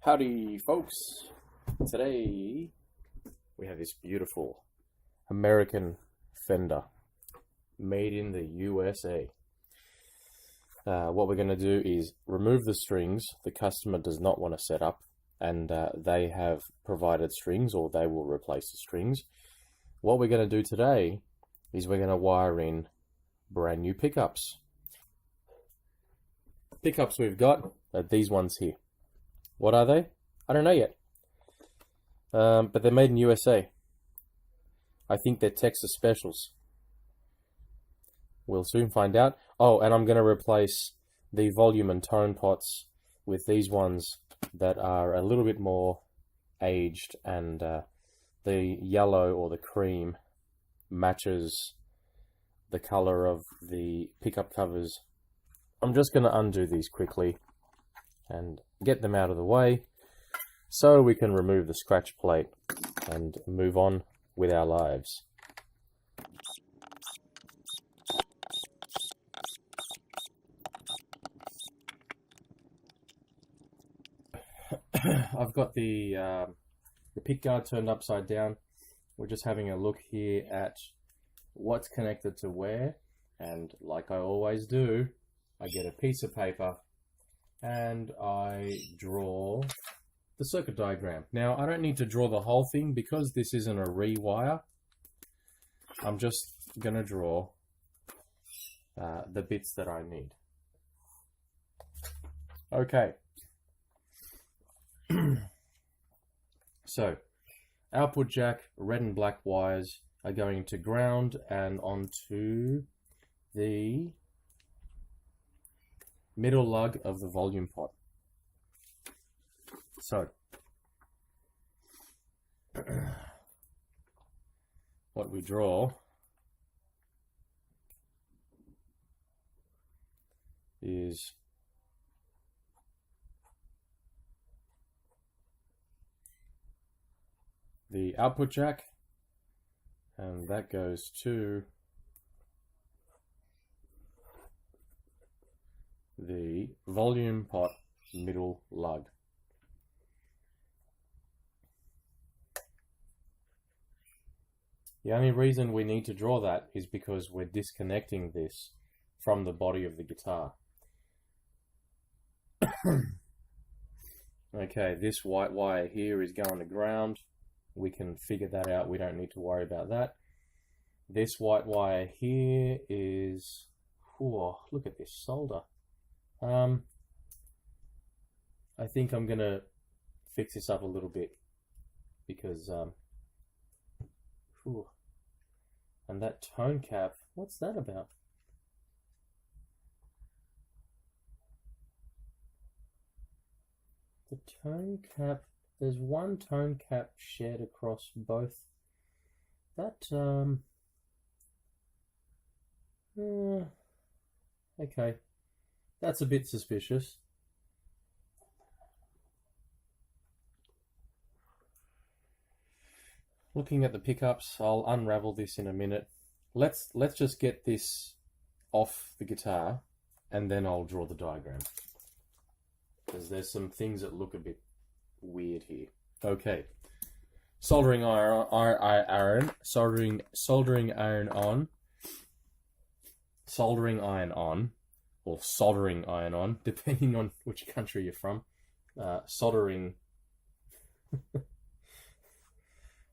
Howdy folks, today we have this beautiful American Fender made in the USA. What we're going to do is remove the strings the customer does not want to set up, and they have provided strings, or they will replace the strings. What we're going to do today is we're going to wire in brand new pickups. Pickups we've got are these ones here. What are they? I don't know yet. But they're made in USA. I think they're Texas specials. We'll soon find out. Oh, and I'm going to replace the volume and tone pots with these ones that are a little bit more aged, and the yellow or the cream matches the color of the pickup covers. I'm just going to undo these quickly and get them out of the way so we can remove the scratch plate and move on with our lives. I've got the pick guard turned upside down. We're just having a look here at what's connected to where, and like I always do, I get a piece of paper and I draw the circuit diagram. Now, I don't need to draw the whole thing because this isn't a rewire. I'm just going to draw the bits that I need. Okay. So, output jack, red and black wires are going to ground and onto the middle lug of the volume pot. So, what we draw is the output jack, and that goes to the volume pot middle lug. The only reason we need to draw that is because we're disconnecting this from the body of the guitar. Okay, this white wire here is going to ground. We can figure that out. We don't need to worry about that. This white wire here is... Whoa, look at this solder. I think I'm gonna fix this up a little bit because and that tone cap, what's that about? The tone cap, there's one tone cap shared across both. That okay. That's a bit suspicious. Looking at the pickups, I'll unravel this in a minute. Let's just get this off the guitar, and then I'll draw the diagram, because there's some things that look a bit weird here. Okay, soldering iron on, soldering iron on, depending on which country you're from. Soldering,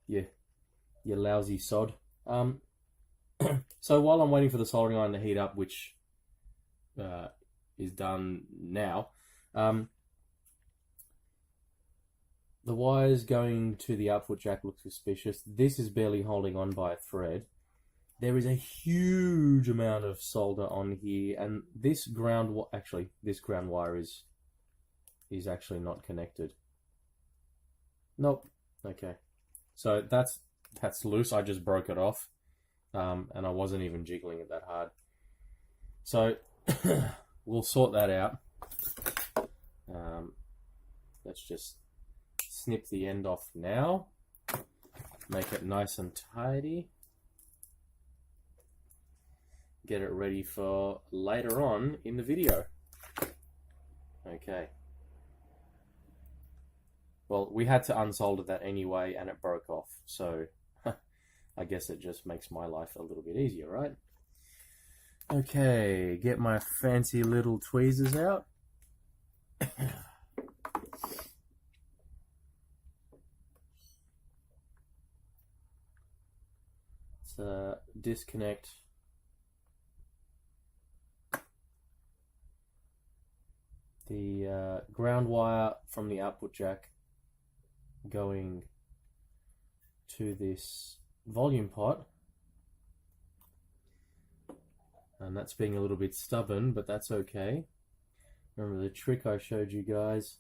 yeah, you lousy sod. So while I'm waiting for the soldering iron to heat up, which is done now, the wires going to the output jack look suspicious. This is barely holding on by a thread. There is a huge amount of solder on here, and this ground wire is actually not connected. Nope. Okay. So that's loose. I just broke it off, and I wasn't even jiggling it that hard. So we'll sort that out. Let's just snip the end off now. Make it nice and tidy. Get it ready for later on in the video. Okay. Well, we had to unsolder that anyway, and it broke off. So I guess it just makes my life a little bit easier, right? Okay, get my fancy little tweezers out. Let's disconnect the ground wire from the output jack going to this volume pot. And that's being a little bit stubborn, but that's okay. Remember the trick I showed you guys?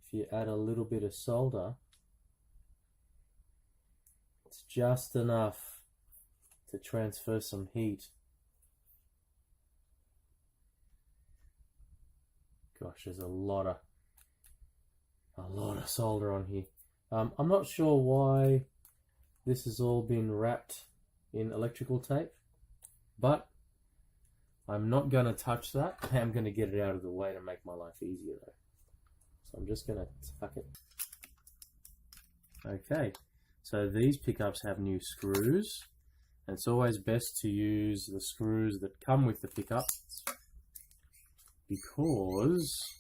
If you add a little bit of solder, it's just enough to transfer some heat. Gosh, there's a lot of solder on here. I'm not sure why this has all been wrapped in electrical tape, but I'm not going to touch that. I'm going to get it out of the way to make my life easier though. So I'm just going to tuck it. Okay, so these pickups have new screws. And it's always best to use the screws that come with the pickup because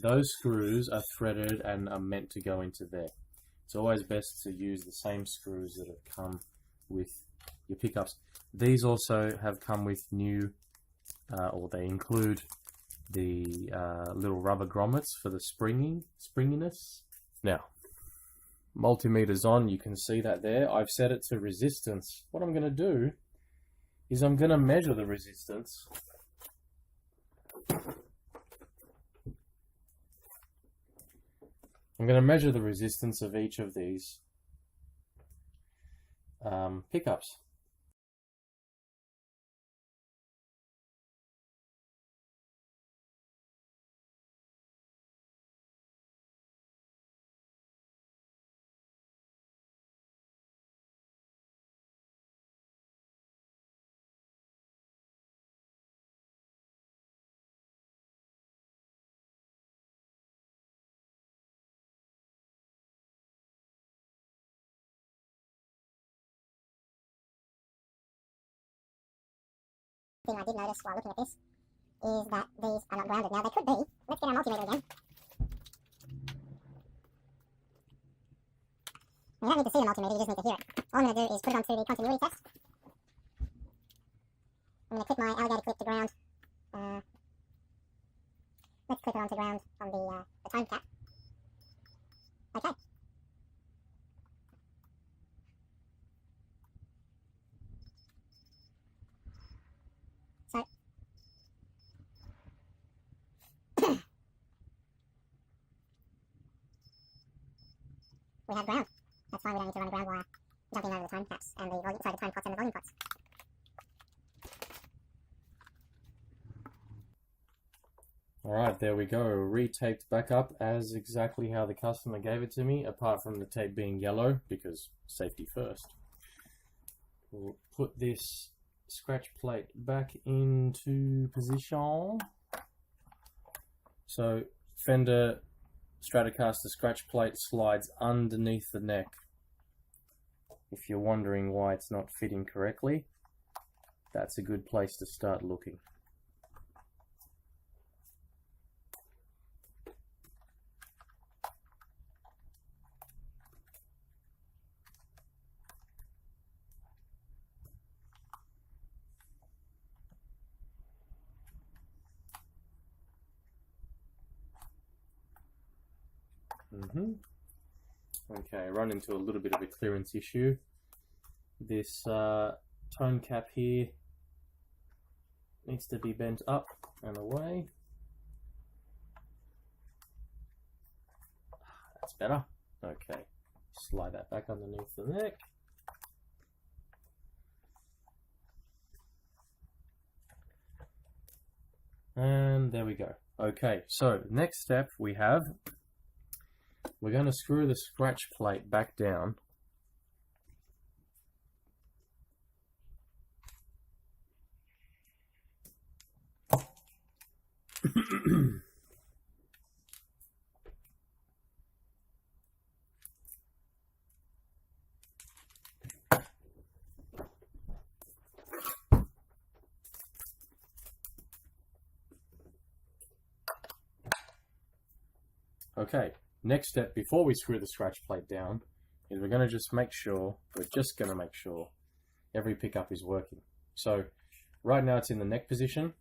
those screws are threaded and are meant to go into there. It's always best to use the same screws that have come with your pickups. These also have come with new, or they include the little rubber grommets for the springiness. Now, multimeter's on, you can see that there. I've set it to resistance. What I'm going to do is I'm going to measure the resistance. I'm going to measure the resistance of each of these pickups. Thing I did notice while looking at this is that these are not grounded. Now they could be. Let's get our multimeter again. You don't need to see the multimeter, you just need to hear it. All I'm going to do is put it onto the continuity test. I'm going to clip my alligator clip to ground. Let's clip it onto ground on the tone cap. Okay. So we have ground. That's fine, we don't need to run a ground wire jumping over the tone caps and the volume, sorry, the tone pots and the volume pots. Alright, there we go. Retaped back up as exactly how the customer gave it to me, apart from the tape being yellow, because safety first. We'll put this scratch plate back into position. So, Fender Stratocaster scratch plate slides underneath the neck. If you're wondering why it's not fitting correctly, that's a good place to start looking. Okay, run into a little bit of a clearance issue. This tone cap here needs to be bent up and away. That's better. Okay, slide that back underneath the neck. And there we go. Okay, so next step we're going to screw the scratch plate back down. Okay, next step before we screw the scratch plate down is we're going to just make sure, every pickup is working. So right now it's in the neck position.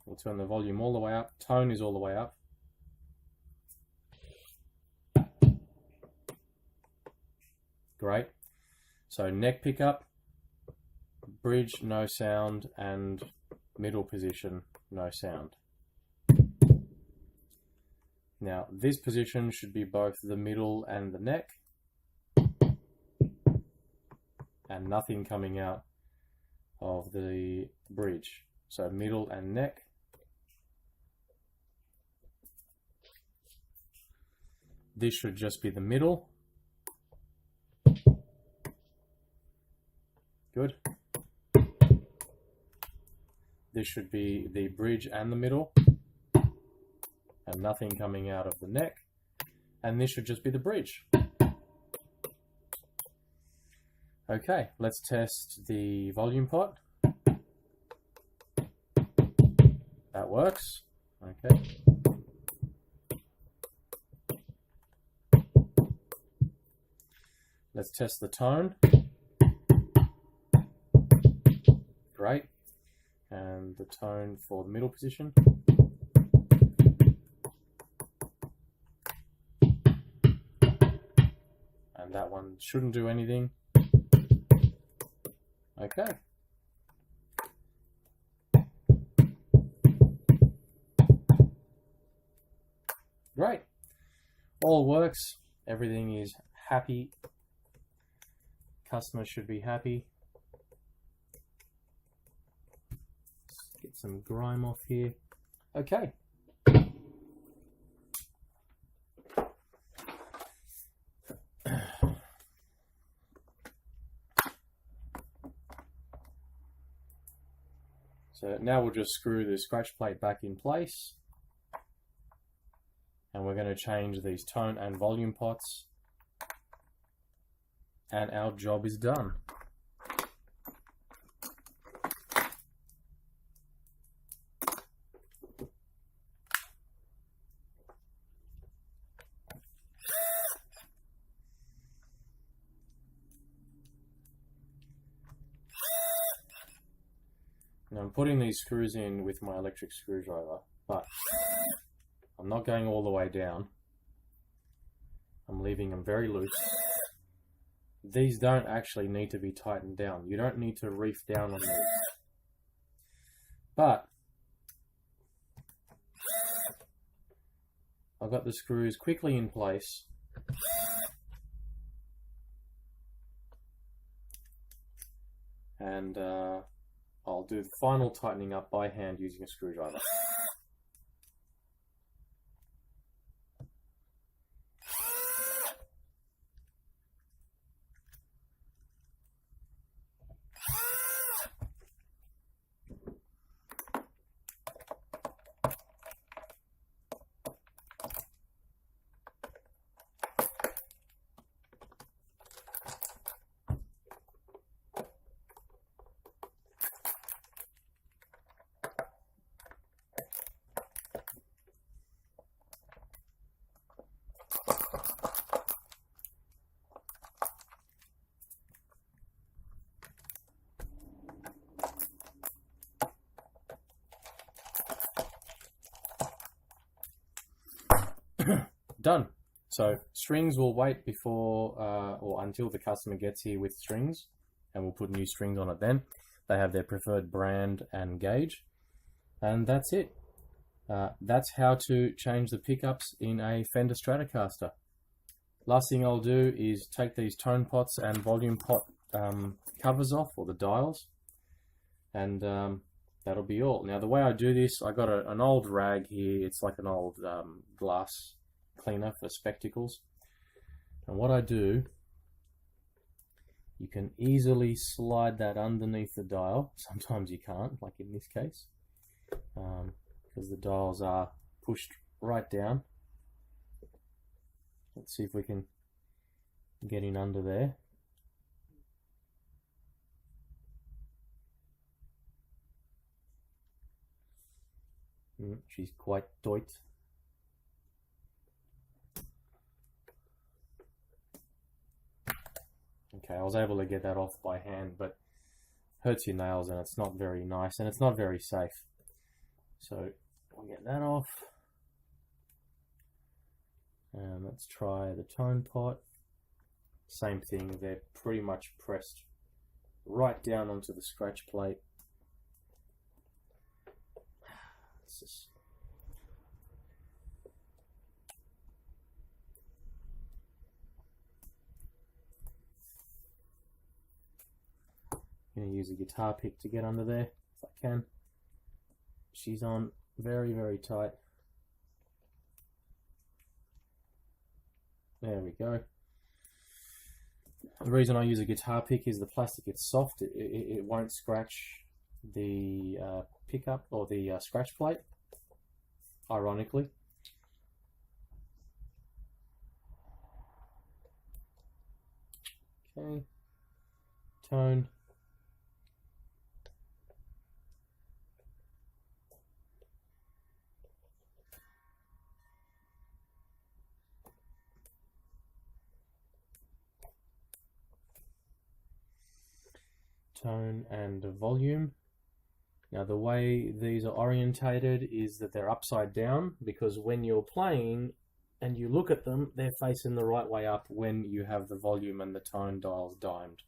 We'll turn the volume all the way up, tone is all the way up. Great. So neck pickup, bridge, no sound, and middle position, no sound. Now this position should be both the middle and the neck, and nothing coming out of the bridge. So middle and neck. This should just be the middle. Good. This should be the bridge and the middle, and nothing coming out of the neck. And this should just be the bridge. Okay, let's test the volume pot. That works. Okay. Let's test the tone. Great. And the tone for the middle position. And that one shouldn't do anything. Okay. Great. All works. Everything is happy. Customer should be happy. Let's get some grime off here. Okay. So now we'll just screw the scratch plate back in place. And we're going to change these tone and volume pots. And our job is done. Now I'm putting these screws in with my electric screwdriver, but I'm not going all the way down. I'm leaving them very loose. These don't actually need to be tightened down. You don't need to reef down on these. But I've got the screws quickly in place. And I'll do the final tightening up by hand using a screwdriver. Done. So strings will wait before or until the customer gets here with strings, and we'll put new strings on it then. They have their preferred brand and gauge, and that's it. That's how to change the pickups in a Fender Stratocaster. Last thing I'll do is take these tone pots and volume pot covers off, or the dials, and that'll be all. Now the way I do this, I got an old rag here. It's like an old glass cleaner for spectacles, and what I do, you can easily slide that underneath the dial. Sometimes you can't, like in this case, because the dials are pushed right down. Let's see if we can get in under there. She's quite tight. Okay, I was able to get that off by hand, but hurts your nails and it's not very nice and it's not very safe. So we'll get that off. And let's try the tone pot. Same thing, they're pretty much pressed right down onto the scratch plate. Let's just... I'm going to use a guitar pick to get under there if I can. She's on very, very tight. There we go. The reason I use a guitar pick is the plastic, it's soft, it won't scratch the pickup or the scratch plate, ironically. Okay, tone. Tone and volume. Now the way these are orientated is that they're upside down, because when you're playing and you look at them, they're facing the right way up when you have the volume and the tone dials dimed.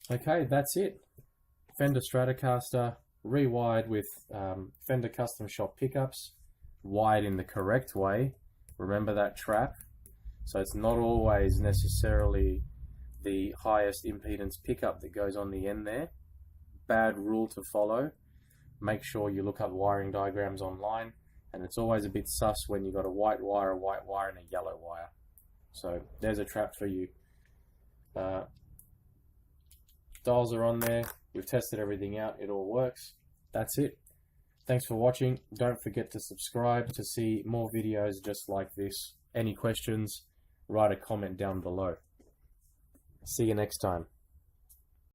Okay, that's it. Fender Stratocaster, rewired with Fender Custom Shop pickups, wired in the correct way. Remember that trap. So it's not always necessarily the highest impedance pickup that goes on the end there. Bad rule to follow. Make sure you look up wiring diagrams online, and it's always a bit sus when you got a white wire, and a yellow wire. So there's a trap for you. Dials are on there. We've tested everything out. It all works. That's it. Thanks for watching. Don't forget to subscribe to see more videos just like this. Any questions, write a comment down below. See you next time.